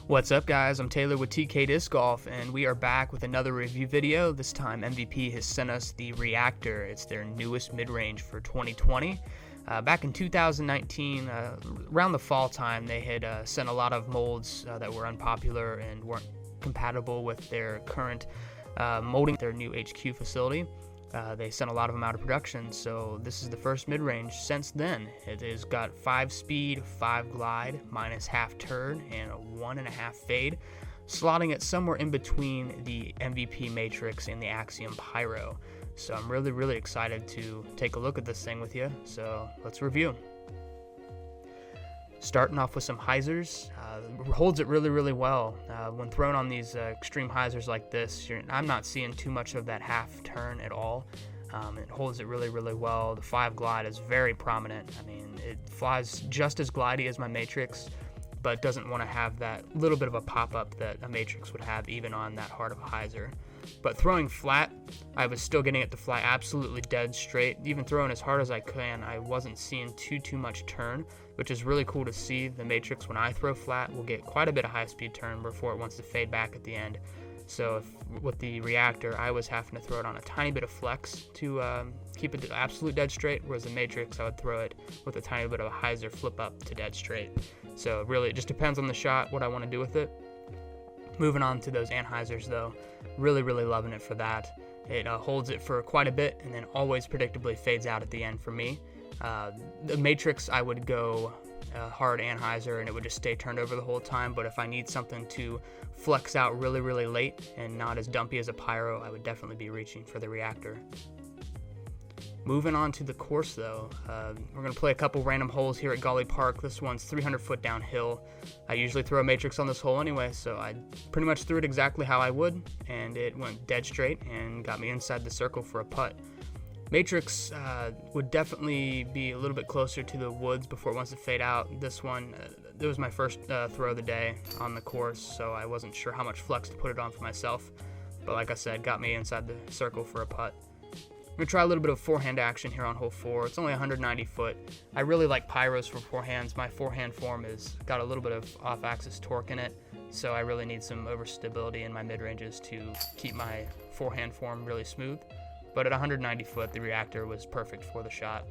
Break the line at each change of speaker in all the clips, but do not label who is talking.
What's up, guys? I'm Taylor with TK Disc Golf, and we are back with another review video. This time MVP has sent us the Reactor. It's their newest mid-range for 2020. Back in 2019, around the fall time, they had sent a lot of molds that were unpopular and weren't compatible with their current molding, their new HQ facility. They sent a lot of them out of production, so this is the first mid-range since then. It has got 5 speed, 5 glide, minus half turn, and a 1.5 fade, slotting it somewhere in between the MVP Matrix and the Axiom Pyro. So I'm really excited to take a look at this thing with you, so let's review. Starting off with some hyzers, holds it really well. When thrown on these extreme hyzers like this, I'm not seeing too much of that half turn at all. It holds it really well. The 5 glide is very prominent. I mean, it flies just as glidey as my Matrix, but doesn't want to have that little bit of a pop-up that a Matrix would have even on that hard of a hyzer. But throwing flat, I was still getting it to fly absolutely dead straight. Even throwing as hard as I can, I wasn't seeing too much turn, which is really cool to see. The Matrix, when I throw flat, will get quite a bit of high-speed turn before it wants to fade back at the end. So with the Reactor, I was having to throw it on a tiny bit of flex to keep it absolute dead straight, whereas the Matrix, I would throw it with a tiny bit of a hyzer flip up to dead straight. So really, it just depends on the shot, what I want to do with it. Moving on to those anhyzers though, really loving it for that. It holds it for quite a bit and then always predictably fades out at the end for me. The Matrix, I would go hard anhyzer and it would just stay turned over the whole time, but if I need something to flex out really late and not as dumpy as a Pyro, I would definitely be reaching for the Reactor. Moving on to the course though, we're going to play a couple random holes here at Golly Park. This one's 300 foot downhill. I usually throw a Matrix on this hole anyway, so I pretty much threw it exactly how I would, and it went dead straight and got me inside the circle for a putt. Matrix would definitely be a little bit closer to the woods before it wants to fade out. This one, it was my first throw of the day on the course, so I wasn't sure how much flex to put it on for myself, but like I said, got me inside the circle for a putt. I'm going to try a little bit of forehand action here on hole 4. It's only 190 foot. I really like Pyros for forehands. My forehand form has got a little bit of off-axis torque in it, so I really need some overstability in my mid-ranges to keep my forehand form really smooth. But at 190 foot, the Reactor was perfect for the shot.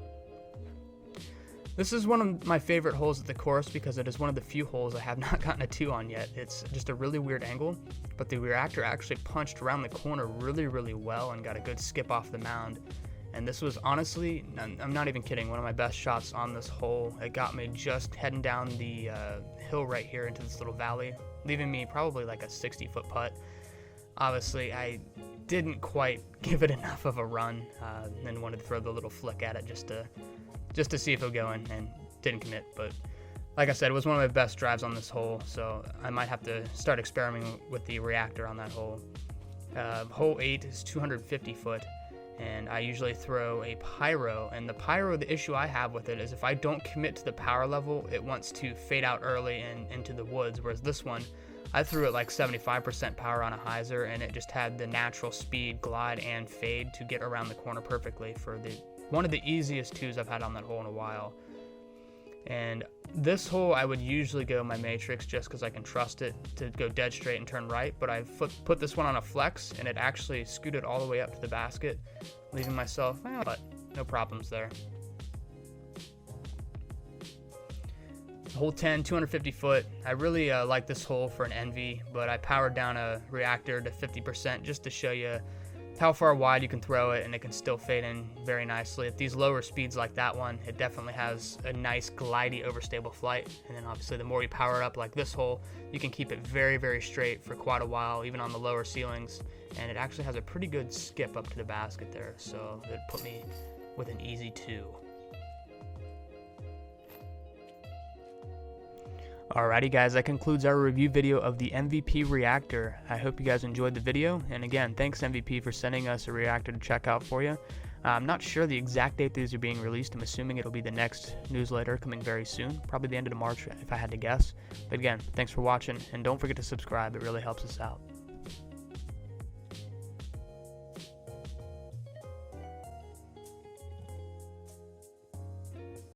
This is one of my favorite holes at the course because it is one of the few holes I have not gotten a 2 on yet. It's just a really weird angle, but the Reactor actually punched around the corner really well and got a good skip off the mound. And this was honestly, I'm not even kidding, one of my best shots on this hole. It got me just heading down the hill right here into this little valley, leaving me probably like a 60-foot putt. Obviously, I didn't quite give it enough of a run and wanted to throw the little flick at it just to see if it would go in, and didn't commit. But like I said, it was one of my best drives on this hole, so I might have to start experimenting with the Reactor on that hole. Hole 8 is 250 foot, and I usually throw a Pyro, and the Pyro, the issue I have with it is if I don't commit to the power level, it wants to fade out early and into the woods, whereas this one, I threw it like 75% power on a hyzer, and it just had the natural speed, glide, and fade to get around the corner perfectly for one of the easiest 2s I've had on that hole in a while. And this hole, I would usually go my Matrix just because I can trust it to go dead straight and turn right, but I put this one on a flex, and it actually scooted all the way up to the basket, leaving myself, but no problems there. Hole 10, 250 foot. I really like this hole for an NV, but I powered down a Reactor to 50% just to show you how far wide you can throw it, and it can still fade in very nicely. At these lower speeds like that one, it definitely has a nice glidey overstable flight, and then obviously the more you power it up like this hole, you can keep it very straight for quite a while, even on the lower ceilings, and it actually has a pretty good skip up to the basket there, so it put me with an easy 2. Alrighty guys, that concludes our review video of the MVP Reactor. I hope you guys enjoyed the video, and again, thanks MVP for sending us a Reactor to check out for you. I'm not sure the exact date these are being released. I'm assuming it'll be the next newsletter coming very soon, probably the end of March if I had to guess. But again, thanks for watching, and don't forget to subscribe, it really helps us out.